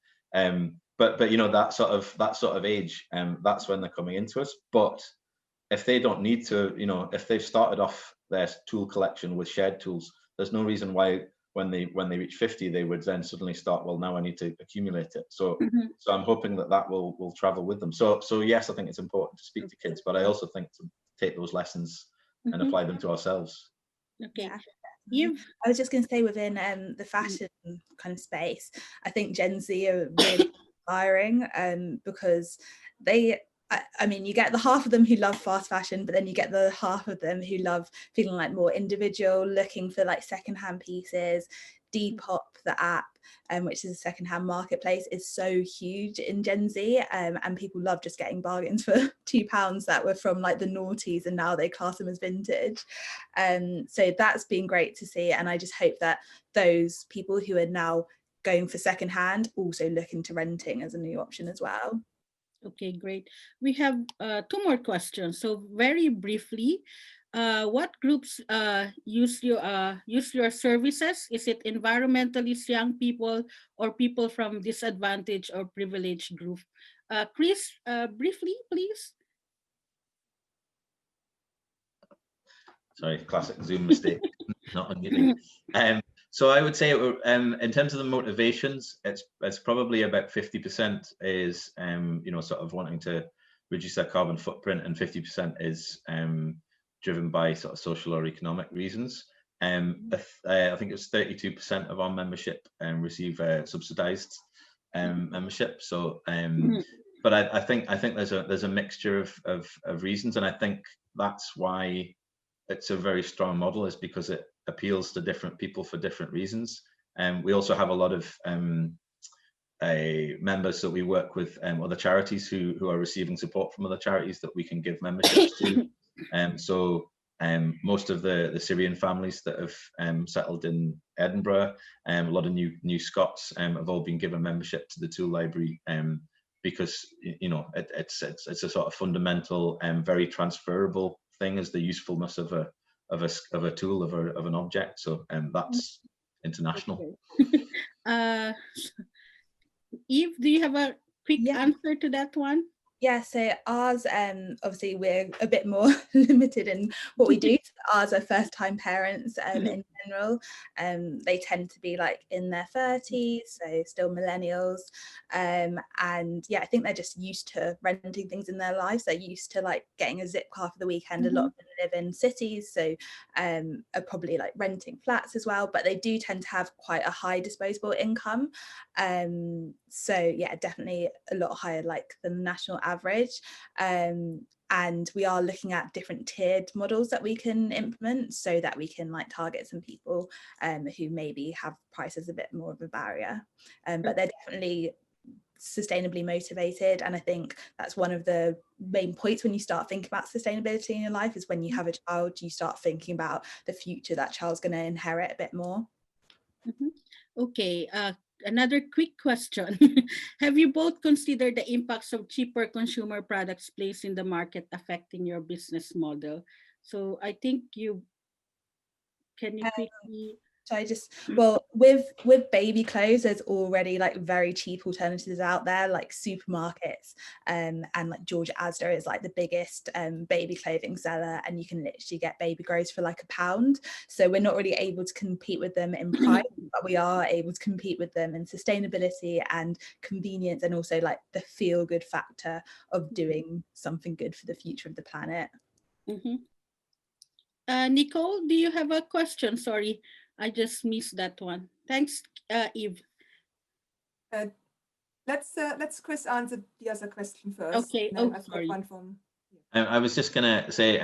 But you know, that sort of age, that's when they're coming into us. But if they don't need to, you know, if they've started off their tool collection with shared tools, there's no reason why when they reach 50 they would then suddenly start, well, now I need to accumulate it. So I'm hoping that will travel with them. So yes, I think it's important to speak to kids, but I also think to take those lessons and apply them to ourselves. Okay. Yeah. I was just going to say, within the fashion kind of space, I think Gen Z are really inspiring, because I mean, you get the half of them who love fast fashion, but then you get the half of them who love feeling like more individual, looking for like secondhand pieces. Depop, the app, which is a secondhand marketplace, is so huge in Gen Z, and people love just getting bargains for £2 that were from like the noughties, and now they class them as vintage. So that's been great to see, and I just hope that those people who are now going for secondhand also look into renting as a new option as well. Okay, great. We have 2 more questions. So very briefly, what groups use your services? Is it environmentalists, young people, or people from disadvantaged or privileged group? Chris, briefly, please. Sorry, classic Zoom mistake, not unmuting. So I would say in terms of the motivations, it's probably about 50% is you know, sort of wanting to reduce their carbon footprint, and 50% is driven by sort of social or economic reasons. I think it's 32% of our membership receive subsidized membership. So but I think there's a mixture of reasons, and I think that's why it's a very strong model, is because it appeals to different people for different reasons. And we also have a lot of members that we work with, other charities who are receiving support from other charities that we can give memberships to. So most of the Syrian families that have settled in Edinburgh, a lot of new Scots have all been given membership to the tool library, because you know, it's a sort of fundamental and very transferable thing, is the usefulness of a tool, of an object. So that's international. Eve, do you have a quick answer to that one? Yeah, so ours, obviously we're a bit more limited in what we do. Ours are first-time parents in general. They tend to be like in their 30s, so still millennials. And yeah, I think they're just used to renting things in their lives. They're used to like getting a zip car for the weekend. A lot of them live in cities, so are probably like renting flats as well, but they do tend to have quite a high disposable income. So yeah, definitely a lot higher like the national average. And we are looking at different tiered models that we can implement, so that we can like target some people who maybe have prices a bit more of a barrier, but they're definitely sustainably motivated. And I think that's one of the main points when you start thinking about sustainability in your life, is when you have a child, you start thinking about the future that child's going to inherit a bit more. Okay, another quick question. Have you both considered the impacts of cheaper consumer products placed in the market affecting your business model? So I think can you quickly... So I just, well, with baby clothes, there's already like very cheap alternatives out there, like supermarkets, and like George Asda is like the biggest baby clothing seller, and you can literally get baby grows for like £1. So we're not really able to compete with them in price, but we are able to compete with them in sustainability and convenience, and also like the feel good factor of doing something good for the future of the planet. Nicole, do you have a question? Sorry, I just missed that one. Thanks, Eve. Let's Chris answer the other question first. Okay. And Oh, then I've got sorry. one from. I was just gonna say,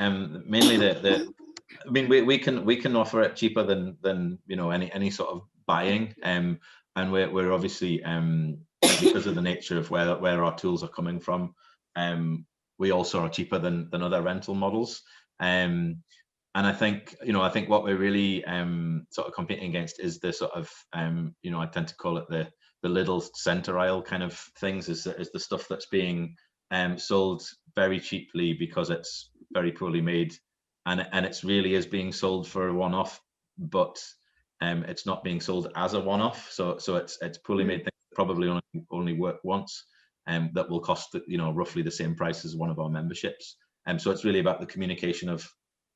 mainly I mean, we can offer it cheaper than any sort of buying, and we're obviously because of the nature of where our tools are coming from, we also are cheaper than other rental models, and I think what we're really sort of competing against is the sort of I tend to call it the little center aisle kind of things, is the stuff that's being sold very cheaply because it's very poorly made, and it's really is being sold for a one-off, but it's not being sold as a one-off. So it's poorly made things that probably only work once, that will cost roughly the same price as one of our memberships. So it's really about the communication of,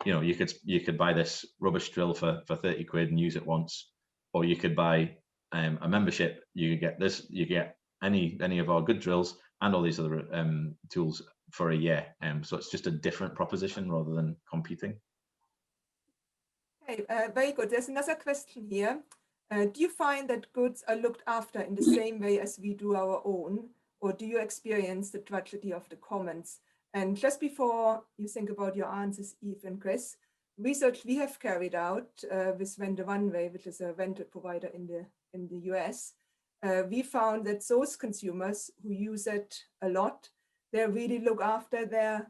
you could buy this rubbish drill for 30 quid and use it once, or you could buy a membership. You get this, you get any of our good drills and all these other tools for a year. So it's just a different proposition rather than competing. Okay, very good. There's another question here. Do you find that goods are looked after in the same way as we do our own, or do you experience the tragedy of the commons? And just before you think about your answers, Eve and Chris, research we have carried out with Vendor One Way, which is a rental provider in the US, we found that those consumers who use it a lot, they really look after their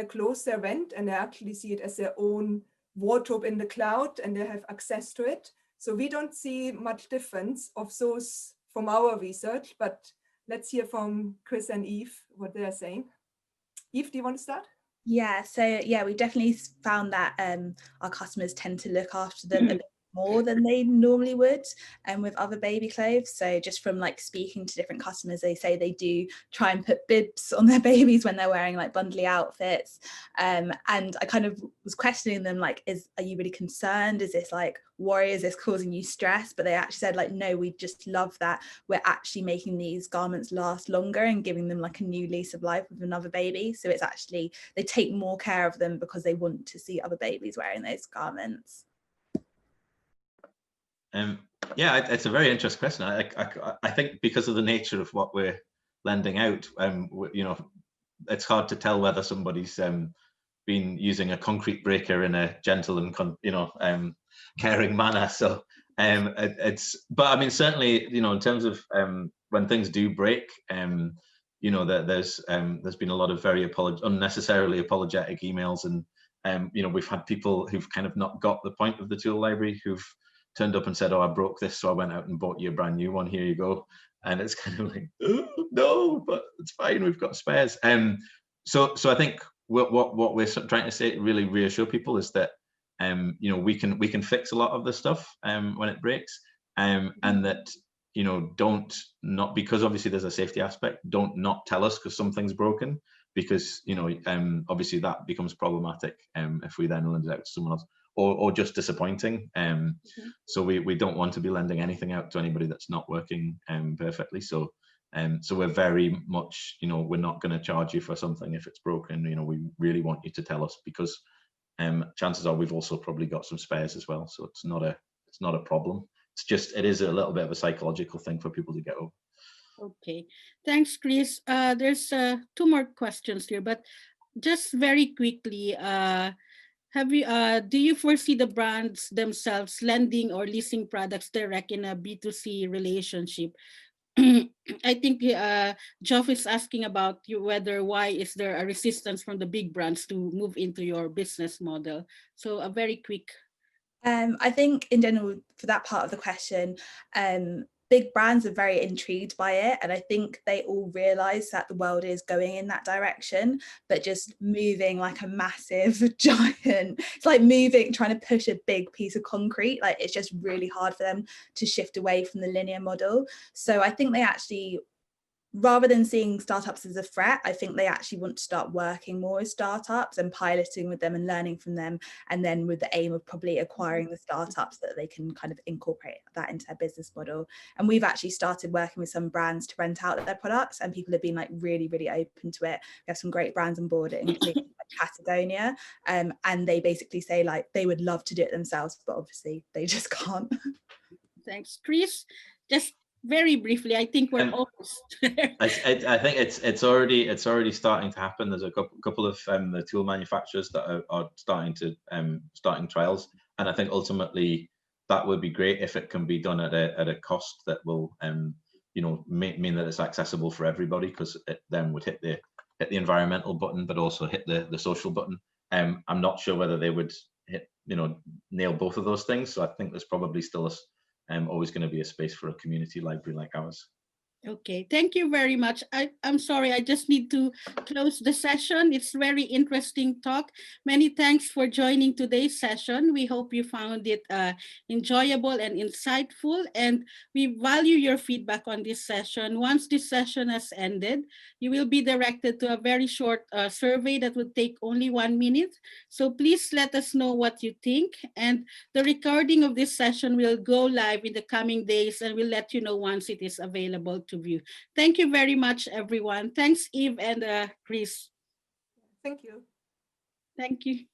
clothes, their rent, and they actually see it as their own wardrobe in the cloud, and they have access to it. So we don't see much difference of those from our research, but let's hear from Chris and Eve what they are saying. Eve, do you want to start? Yeah, so yeah, we definitely found that our customers tend to look after them a bit more than they normally would, and with other baby clothes. So just from like speaking to different customers, they say they do try and put bibs on their babies when they're wearing like bundly outfits. And I kind of was questioning them, like, are you really concerned? Is this like worry? Is this causing you stress? But they actually said like, no, we just love that we're actually making these garments last longer and giving them like a new lease of life with another baby. So it's actually, they take more care of them because they want to see other babies wearing those garments. Yeah, it's a very interesting question. I think because of the nature of what we're lending out, it's hard to tell whether somebody's been using a concrete breaker in a gentle and caring manner. So but I mean, certainly, in terms of when things do break, there's been a lot of very unnecessarily apologetic emails, and we've had people who've kind of not got the point of the tool library, who've turned up and said, "Oh, I broke this, so I went out and bought you a brand new one. Here you go." And it's kind of like, "Oh, no, but it's fine. We've got spares." So I think what we're trying to say, really reassure people, is that we can fix a lot of the stuff when it breaks, and that don't not, because obviously there's a safety aspect, don't not tell us because something's broken, because obviously that becomes problematic if we then lend it out to someone else, or just disappointing. So we don't want to be lending anything out to anybody that's not working perfectly. So we're very much, we're not going to charge you for something if it's broken. We really want you to tell us, because chances are we've also probably got some spares as well. So it's not a problem. It is a little bit of a psychological thing for people to get over. Okay, thanks, Chris. There's two more questions here, but just very quickly, do you foresee the brands themselves lending or leasing products direct in a B2C relationship? I think Geoff is asking about why is there a resistance from the big brands to move into your business model? So a very quick. I think in general, for that part of the question, big brands are very intrigued by it, and I think they all realize that the world is going in that direction, but just moving like a massive giant, it's like trying to push a big piece of concrete. Like, it's just really hard for them to shift away from the linear model. So I think they actually, rather than seeing startups as a threat, I think they actually want to start working more with startups and piloting with them and learning from them, and then with the aim of probably acquiring the startups that they can kind of incorporate that into their business model. And we've actually started working with some brands to rent out their products, and people have been like really, really open to it. We have some great brands on board, including Patagonia, and they basically say like they would love to do it themselves, but obviously they just can't. Thanks, Chris. Just very briefly. I think we're Um, almost there. I think it's already starting to happen. There's a couple of the tool manufacturers that are starting trials, and I think ultimately that would be great if it can be done at a cost that will mean that it's accessible for everybody, because it then would hit the environmental button, but also hit the social button. I'm not sure whether they would hit nail both of those things. So I think there's probably still always going to be a space for a community library like ours. Okay, thank you very much. I'm sorry, I just need to close the session. It's very interesting talk. Many thanks for joining today's session. We hope you found it enjoyable and insightful, and we value your feedback on this session. Once this session has ended, you will be directed to a very short survey that would take only 1 minute. So please let us know what you think, and the recording of this session will go live in the coming days, and we'll let you know once it is available to view. Thank you very much, everyone. Thanks, Eve and Chris. Thank you. Thank you.